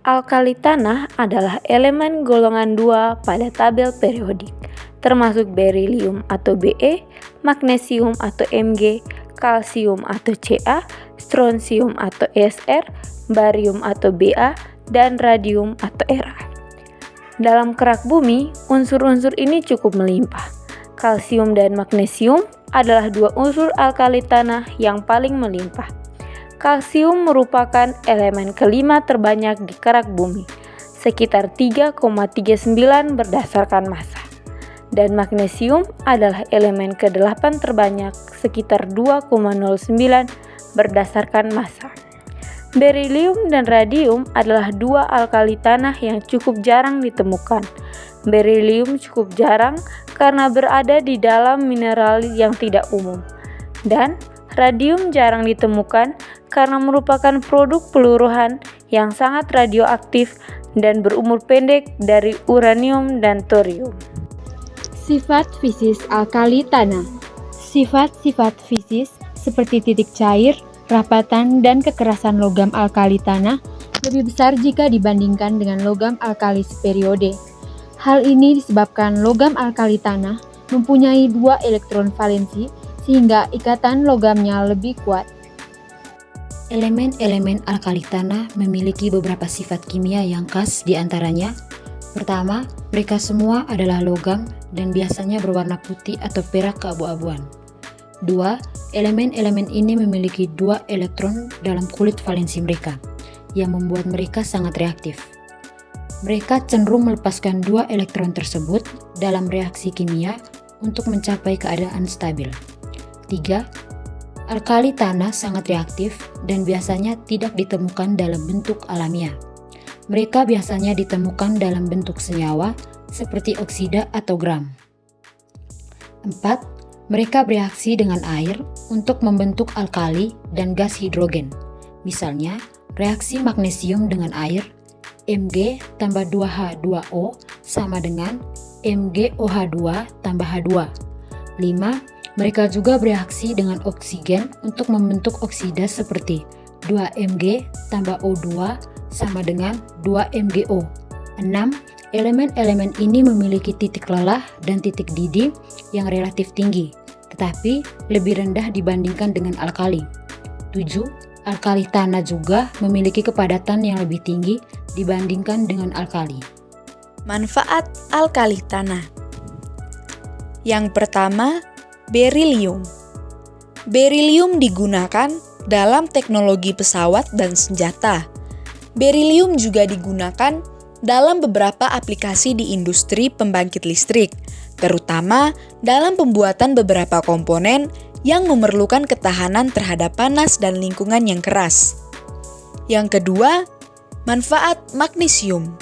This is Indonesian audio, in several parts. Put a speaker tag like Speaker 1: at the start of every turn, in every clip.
Speaker 1: Alkali tanah adalah elemen golongan 2 pada tabel periodik, termasuk berilium atau Be, magnesium atau Mg, kalsium atau Ca, strontium atau Sr, barium atau Ba, dan radium atau Ra. Dalam kerak bumi, unsur-unsur ini cukup melimpah. Kalsium dan magnesium adalah dua unsur alkali tanah yang paling melimpah. Kalsium merupakan elemen kelima terbanyak di kerak bumi, sekitar 3,39 berdasarkan massa. Dan magnesium adalah elemen ke-8 terbanyak, sekitar 2,09 berdasarkan massa. Berilium dan radium adalah dua alkali tanah yang cukup jarang ditemukan. Berilium cukup jarang karena berada di dalam mineral yang tidak umum. Dan radium jarang ditemukan karena merupakan produk peluruhan yang sangat radioaktif dan berumur pendek dari uranium dan thorium.
Speaker 2: Sifat fisis alkali tanah. Sifat-sifat fisis seperti titik cair, rapatan, dan kekerasan logam alkali tanah lebih besar jika dibandingkan dengan logam alkali seperiode. Hal ini disebabkan logam alkali tanah mempunyai dua elektron valensi sehingga ikatan logamnya lebih kuat.
Speaker 3: Elemen-elemen alkali tanah memiliki beberapa sifat kimia yang khas di antaranya. Pertama, mereka semua adalah logam dan biasanya berwarna putih atau perak keabu-abuan. 2. Elemen-elemen ini memiliki dua elektron dalam kulit valensi mereka, yang membuat mereka sangat reaktif. Mereka cenderung melepaskan dua elektron tersebut dalam reaksi kimia untuk mencapai keadaan stabil. 3. Alkali tanah sangat reaktif dan biasanya tidak ditemukan dalam bentuk alamiah. Mereka biasanya ditemukan dalam bentuk senyawa seperti oksida atau gram. 4. Mereka bereaksi dengan air untuk membentuk alkali dan gas hidrogen. Misalnya, reaksi magnesium dengan air, Mg tambah 2H2O sama dengan MgOH2 tambah H2. 5. Mereka juga bereaksi dengan oksigen untuk membentuk oksida seperti 2Mg tambah O2 sama dengan 2MgO. 6. Elemen-elemen ini memiliki titik lelah dan titik didih yang relatif tinggi, tetapi lebih rendah dibandingkan dengan alkali. 7. Alkali tanah juga memiliki kepadatan yang lebih tinggi dibandingkan dengan alkali.
Speaker 4: Manfaat alkali tanah. Yang pertama, berilium. Berilium digunakan dalam teknologi pesawat dan senjata. Berilium juga digunakan dalam beberapa aplikasi di industri pembangkit listrik, terutama dalam pembuatan beberapa komponen yang memerlukan ketahanan terhadap panas dan lingkungan yang keras. Yang kedua, manfaat magnesium.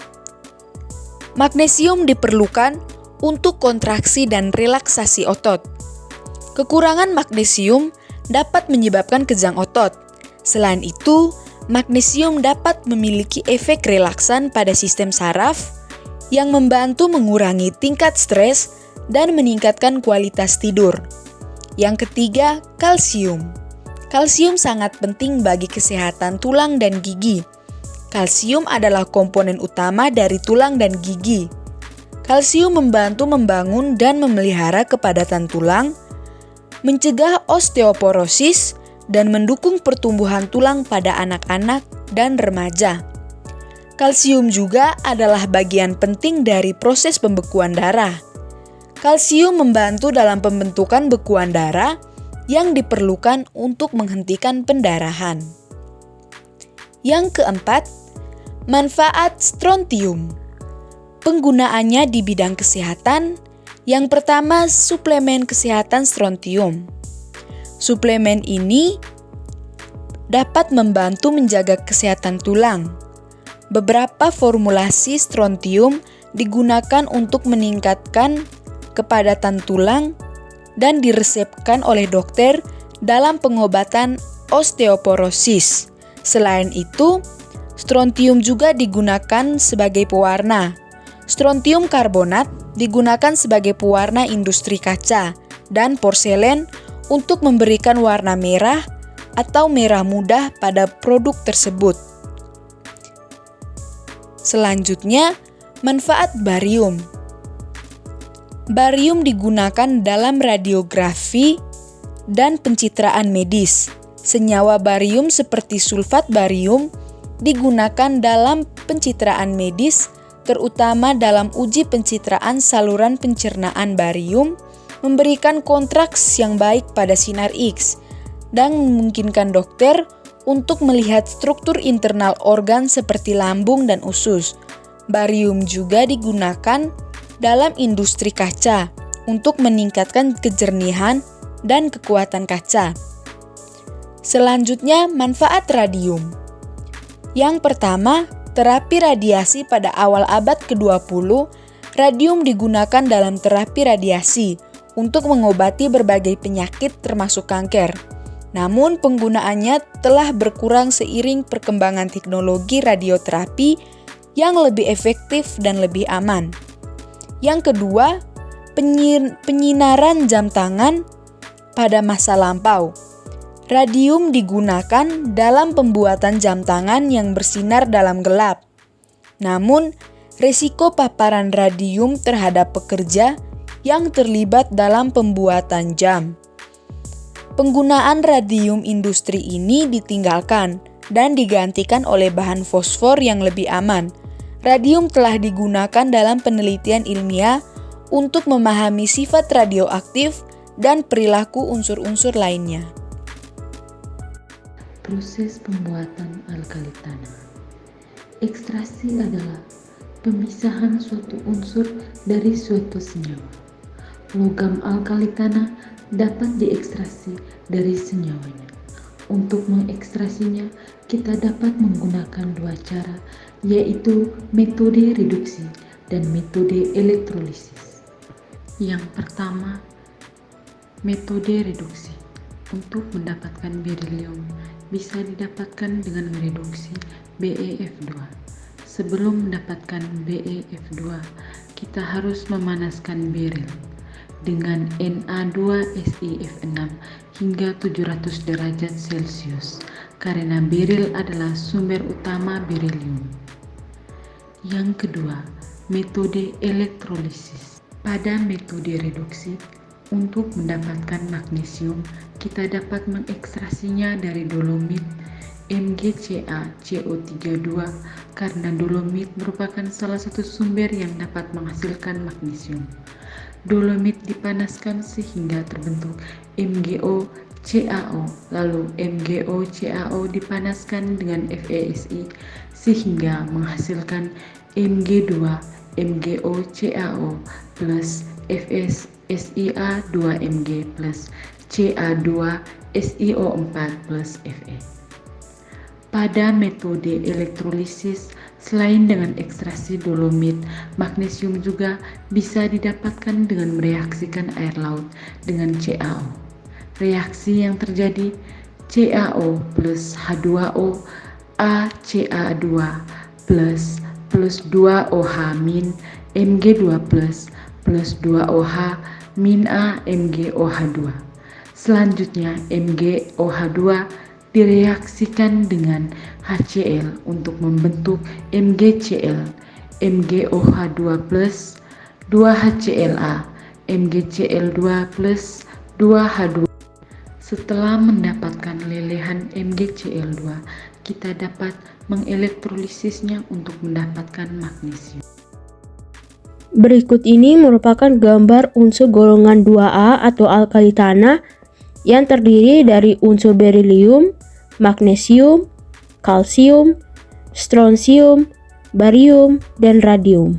Speaker 4: Magnesium diperlukan untuk kontraksi dan relaksasi otot. Kekurangan magnesium dapat menyebabkan kejang otot. Selain itu, magnesium dapat memiliki efek relaksan pada sistem saraf yang membantu mengurangi tingkat stres dan meningkatkan kualitas tidur. Yang ketiga, kalsium. Kalsium sangat penting bagi kesehatan tulang dan gigi. Kalsium adalah komponen utama dari tulang dan gigi. Kalsium membantu membangun dan memelihara kepadatan tulang, mencegah osteoporosis, dan mendukung pertumbuhan tulang pada anak-anak dan remaja. Kalsium juga adalah bagian penting dari proses pembekuan darah. Kalsium membantu dalam pembentukan bekuan darah yang diperlukan untuk menghentikan pendarahan. Yang keempat, manfaat strontium. Penggunaannya di bidang kesehatan. Yang pertama, suplemen kesehatan strontium. Suplemen ini dapat membantu menjaga kesehatan tulang. Beberapa formulasi strontium digunakan untuk meningkatkan kepadatan tulang dan diresepkan oleh dokter dalam pengobatan osteoporosis. Selain itu, strontium juga digunakan sebagai pewarna. Strontium karbonat digunakan sebagai pewarna industri kaca dan porselen untuk memberikan warna merah atau merah muda pada produk tersebut. Selanjutnya, manfaat barium. Barium digunakan dalam radiografi dan pencitraan medis. Senyawa barium seperti sulfat barium digunakan dalam pencitraan medis, terutama dalam uji pencitraan saluran pencernaan barium, memberikan kontraks yang baik pada sinar X, dan memungkinkan dokter untuk melihat struktur internal organ seperti lambung dan usus. Barium juga digunakan dalam industri kaca untuk meningkatkan kejernihan dan kekuatan kaca. Selanjutnya, manfaat radium. Yang pertama, terapi radiasi. Pada awal abad ke-20, radium digunakan dalam terapi radiasi untuk mengobati berbagai penyakit termasuk kanker. Namun penggunaannya telah berkurang seiring perkembangan teknologi radioterapi yang lebih efektif dan lebih aman. Yang kedua, penyinaran jam tangan pada masa lampau. Radium digunakan dalam pembuatan jam tangan yang bersinar dalam gelap. Namun, risiko paparan radium terhadap pekerja yang terlibat dalam pembuatan jam. Penggunaan radium industri ini ditinggalkan dan digantikan oleh bahan fosfor yang lebih aman. Radium telah digunakan dalam penelitian ilmiah untuk memahami sifat radioaktif dan perilaku unsur-unsur lainnya.
Speaker 5: Proses pembuatan alkali tanah. Ekstrasi adalah pemisahan suatu unsur dari suatu senyawa. Logam alkali tanah dapat diekstrasi dari senyawanya. Untuk mengekstrasinya, kita dapat menggunakan dua cara, yaitu metode reduksi dan metode elektrolisis. Yang pertama, metode reduksi. Untuk mendapatkan berilium, bisa didapatkan dengan mereduksi BeF2. Sebelum mendapatkan BeF2, kita harus memanaskan beril dengan Na2SiF6 hingga 700 derajat Celcius karena beril adalah sumber utama berilium. Yang kedua, metode elektrolisis. Pada metode reduksi, untuk mendapatkan magnesium, kita dapat mengekstrasinya dari dolomit MgCaCO32 karena dolomit merupakan salah satu sumber yang dapat menghasilkan magnesium. Dolomit dipanaskan sehingga terbentuk MgOCaO, lalu MgOCaO dipanaskan dengan FeSi sehingga menghasilkan Mg2MgOCaO plus FeSiA2Mg plus Ca2SiO4 plus Fe. Pada metode elektrolisis, selain dengan ekstraksi dolomit, magnesium juga bisa didapatkan dengan mereaksikan air laut dengan CaO. Reaksi yang terjadi CaO plus H2O ACa2 plus 2OH min Mg2 plus 2OH min A MgOH2. Selanjutnya MgOH2 direaksikan dengan HCl untuk membentuk MgCl, MgOH2 plus 2HClA, MgCl2 plus 2H2. Setelah mendapatkan lelehan MgCl2, kita dapat mengelektrolisisnya untuk mendapatkan magnesium.
Speaker 1: Berikut ini merupakan gambar unsur golongan 2A atau alkali tanah yang terdiri dari unsur berilium, magnesium, kalsium, strontium, barium, dan radium.